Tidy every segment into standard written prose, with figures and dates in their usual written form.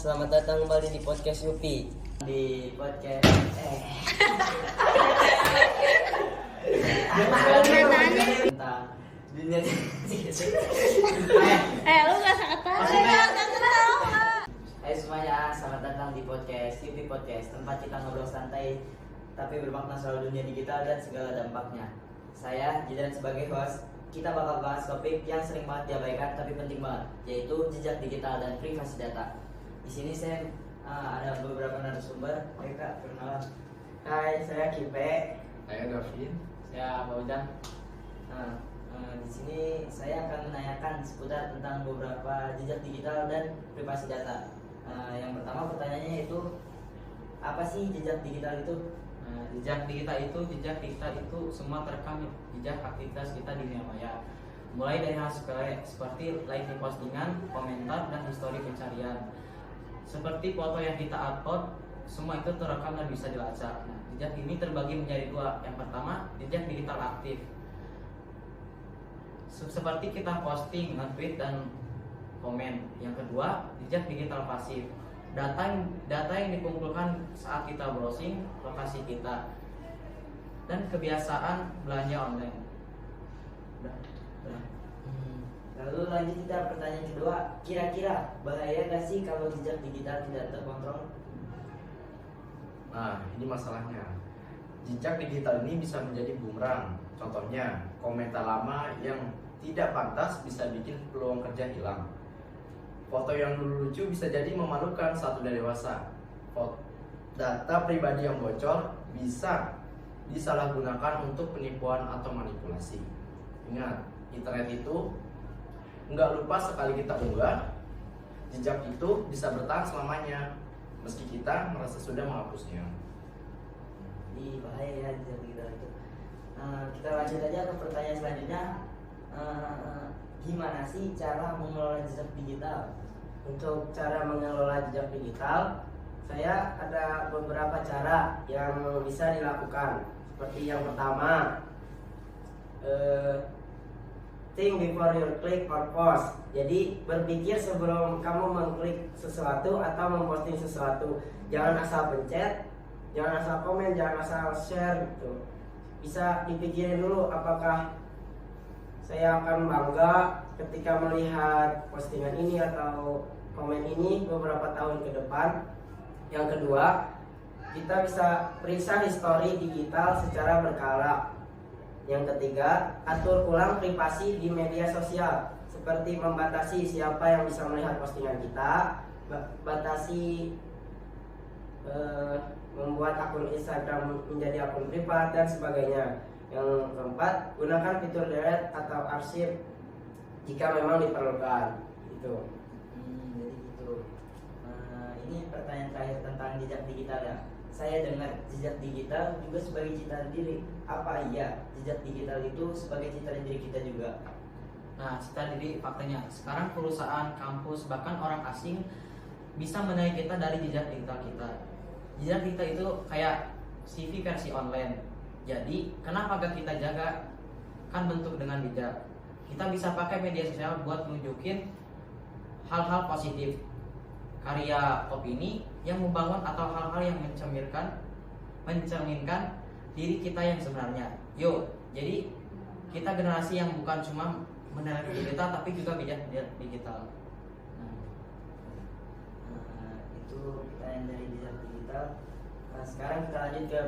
selamat datang kembali di podcast Yupi. Di podcast tentang dunia. Lu gak sakit ketawa. Hai semuanya, selamat datang di podcast Yupi Podcast, tempat kita ngobrol santai tapi bermakna soal dunia digital dan segala dampaknya. Saya Jidan sebagai host. Kita bakal bahas topik yang sering banget diabaikan tapi penting banget, yaitu jejak digital dan privasi data. Di sini saya ada beberapa narasumber. Ayo Kak, perkenalan. Hai, saya Kipe. Saya Gavin. Saya Fauzan. Di sini saya akan menanyakan seputar tentang beberapa jejak digital dan privasi data. Yang pertama pertanyaannya itu, apa sih jejak digital itu? Jejak digital itu semua terekam jejak aktivitas kita di dunia maya. Mulai dari hal sepele seperti like di postingan, komentar, dan histori pencarian. Seperti foto yang kita upload, semua itu terekam dan bisa dilacak. Nah, jejak ini terbagi menjadi dua. Yang pertama, jejak digital aktif. Seperti kita posting, nge-tweet, dan komen. Yang kedua, jejak digital pasif. Data yang dikumpulkan saat kita browsing lokasi kita dan kebiasaan belanja online. Lalu lanjut kita pertanyaan kedua, kira-kira bahaya gak sih kalau jejak digital tidak terkontrol? Nah, ini masalahnya. Jejak digital ini bisa menjadi bumerang. Contohnya, komentar lama yang tidak pantas bisa bikin peluang kerja hilang. Foto yang dulu lucu bisa jadi memalukan saat sudah dewasa. Data pribadi yang bocor bisa disalahgunakan untuk penipuan atau manipulasi. Ingat, internet itu nggak lupa sekali kita unggah, jejak itu bisa bertahan selamanya meski kita merasa sudah menghapusnya. Di bahaya ya jejak digital itu. Kita lanjut aja ke pertanyaan selanjutnya. Gimana sih cara mengelola jejak digital? Untuk cara mengelola jejak digital, saya ada beberapa cara yang bisa dilakukan. Seperti yang pertama, think before you click or post. Jadi berpikir sebelum kamu mengklik sesuatu atau memposting sesuatu. Jangan asal pencet, jangan asal komen, jangan asal share gitu. Bisa dipikirin dulu apakah saya akan bangga ketika melihat postingan ini atau komen ini beberapa tahun ke depan. Yang kedua, kita bisa periksa histori digital secara berkala. Yang ketiga, atur ulang privasi di media sosial, seperti membatasi siapa yang bisa melihat postingan kita, batasi membuat akun Instagram menjadi akun privat dan sebagainya. Yang keempat, gunakan fitur delete atau arsip jika memang diperlukan. Gitu. Jadi gitu. Ini pertanyaan terakhir tentang jejak digital ya. Saya dengar jejak digital juga sebagai citra diri. Apa iya jejak digital itu sebagai citra diri kita juga? Nah, citra diri faktanya sekarang perusahaan, kampus, bahkan orang asing bisa menilai kita dari jejak digital kita. Jejak digital itu kayak CV versi online. Jadi, kenapa gak kita jaga? Kan bentuk dengan jejak. Kita bisa pakai media sosial buat nunjukin hal-hal positif, karya opini yang membangun atau hal-hal yang mencerminkan diri kita yang sebenarnya. Yuk, jadi kita generasi yang bukan cuma menilai digital tapi juga bijak digital. Itu pertanyaan dari jejak digital. Sekarang kita lanjut ke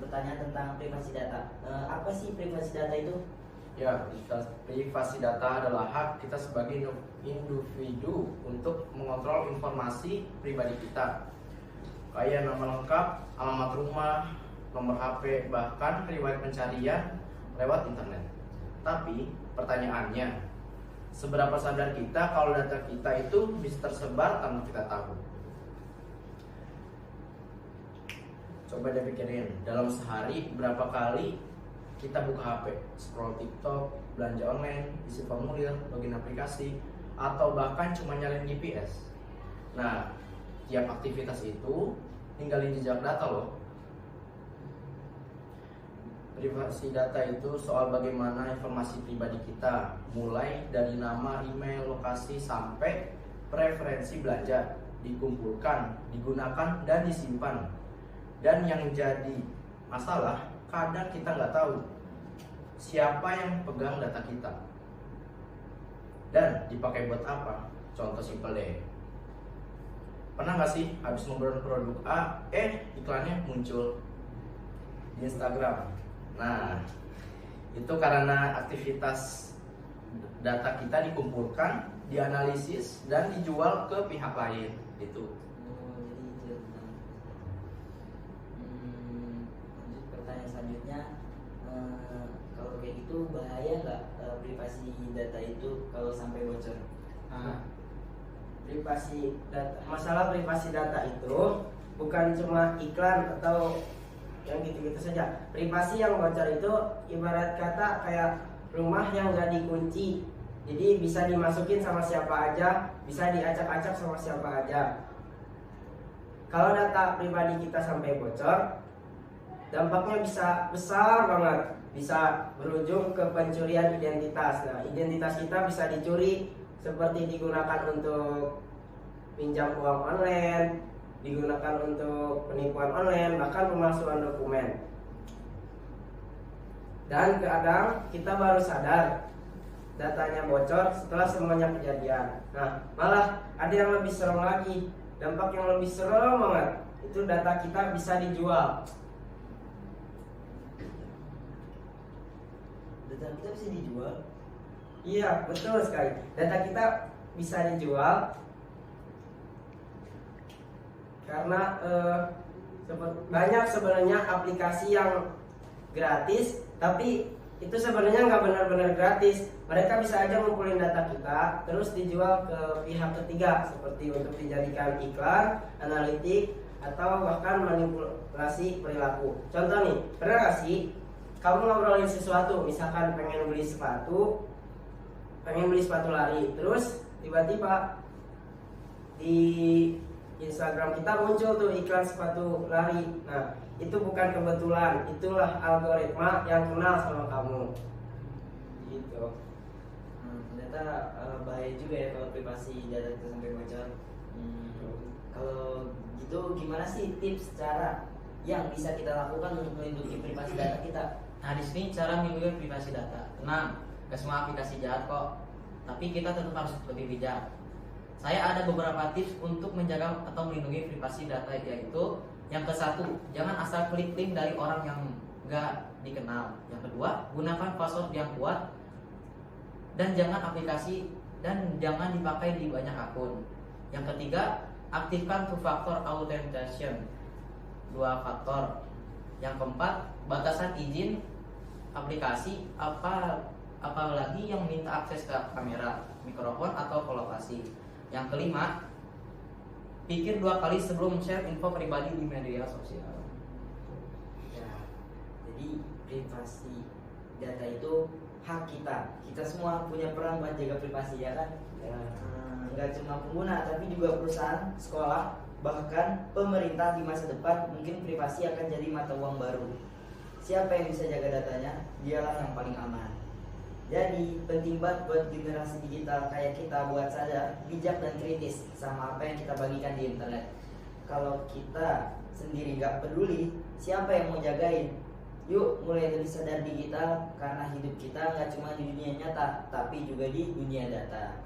pertanyaan tentang privasi data. Apa sih privasi data itu? Ya, privasi data adalah hak kita sebagai individu untuk mengontrol informasi pribadi kita, kayak nama lengkap, alamat rumah, nomor HP, bahkan riwayat pencarian lewat internet. Tapi pertanyaannya, seberapa sadar kita kalau data kita itu bisa tersebar tanpa kita tahu? Coba deh pikirin, dalam sehari berapa kali kita buka HP, scroll TikTok, belanja online, isi formulir, login aplikasi, atau bahkan cuma nyalain GPS. Nah, tiap aktivitas itu ninggalin jejak data loh. Privasi data itu soal bagaimana informasi pribadi kita, mulai dari nama, email, lokasi, sampai preferensi belanja. dikumpulkan, digunakan, dan disimpan. Dan yang jadi masalah, kadang kita nggak tahu siapa yang pegang data kita dan dipakai buat apa. Contoh simpel deh, pernah nggak sih habis ngobrol produk A, iklannya muncul di Instagram. Nah, itu karena aktivitas data kita dikumpulkan, dianalisis, dan dijual ke pihak lain. Itu. Jadi itu. Lanjut pertanyaan selanjutnya. Kalau kayak gitu bahaya nggak privasi data itu kalau sampai bocor? Nah, Masalah privasi data itu bukan cuma iklan atau yang gitu-gitu saja. Privasi yang bocor itu ibarat kata kayak rumah yang nggak dikunci, jadi bisa dimasukin sama siapa aja, bisa diacak-acak sama siapa aja. Kalau data pribadi kita sampai bocor, dampaknya bisa besar banget, bisa berujung ke pencurian identitas. Nah, identitas kita bisa dicuri, seperti digunakan untuk pinjam uang online, digunakan untuk penipuan online, bahkan pemalsuan dokumen. Dan kadang kita baru sadar datanya bocor setelah semuanya kejadian. Nah, malah ada yang lebih serem lagi, dampak yang lebih serem banget, itu data kita bisa dijual. Data kita bisa dijual? Iya, betul sekali. Data kita bisa dijual karena banyak sebenarnya aplikasi yang gratis, tapi itu sebenarnya nggak benar-benar gratis. Mereka bisa aja ngumpulin data kita terus dijual ke pihak ketiga, seperti untuk dijadikan iklan, analitik, atau bahkan manipulasi perilaku. Contoh nih, pernah nggak sih kamu ngobrolin sesuatu, misalkan pengen beli sepatu lari, terus tiba-tiba di Instagram kita muncul tuh iklan sepatu lari. Nah, itu bukan kebetulan, itulah algoritma yang kenal sama kamu. Gitu. Ternyata bahaya juga ya kalau privasi data itu sampai bocor. Kalau gitu gimana sih tips cara yang bisa kita lakukan untuk melindungi privasi data kita? Nah, di sini cara melindungi privasi data. Tenang, gak semua aplikasi jahat kok. Tapi kita tetap harus lebih bijak. Saya ada beberapa tips untuk menjaga atau melindungi privasi data, yaitu yang ke-1, jangan asal klik link dari orang yang gak dikenal. Yang kedua, gunakan password yang kuat dan jangan dipakai di banyak akun. Yang ketiga, aktifkan two-factor authentication, 2 faktor. Yang keempat, batasan izin aplikasi apalagi yang minta akses ke kamera, mikrofon, atau kolokasi. Yang kelima, pikir 2 kali sebelum share info pribadi di media sosial. Ya, jadi privasi data itu hak kita. Kita semua punya peran buat jaga privasi, ya kan? Ya. Nggak cuma pengguna, tapi juga perusahaan, sekolah, bahkan pemerintah di masa depan mungkin privasi akan jadi mata uang baru. Siapa yang bisa jaga datanya, dialah yang paling aman. Jadi penting banget buat generasi digital kayak kita buat sadar, bijak dan kritis sama apa yang kita bagikan di internet. Kalau kita sendiri nggak peduli, siapa yang mau jagain? Yuk mulai lebih sadar digital, karena hidup kita nggak cuma di dunia nyata, tapi juga di dunia data.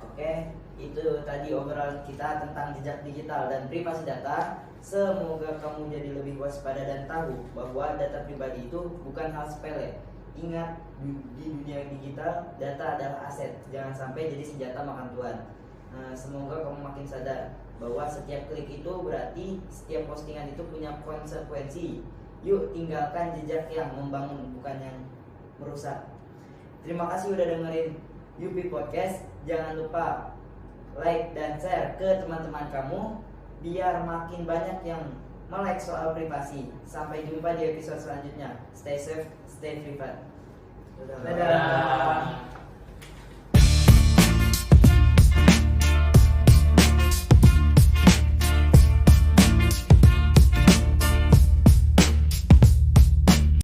Oke, itu tadi obrolan kita tentang jejak digital dan privasi data. Semoga kamu jadi lebih waspada dan tahu bahwa data pribadi itu bukan hal sepele. Ingat, di dunia digital data adalah aset, jangan sampai jadi senjata makan tuan. Semoga kamu makin sadar bahwa setiap klik itu berarti setiap postingan itu punya konsekuensi. Yuk tinggalkan jejak yang membangun, bukan yang merusak. Terima kasih udah dengerin Yupi Podcast. Jangan lupa like dan share ke teman-teman kamu biar makin banyak yang melek soal privasi. Sampai jumpa di episode selanjutnya. Stay safe, stay private. Dadah.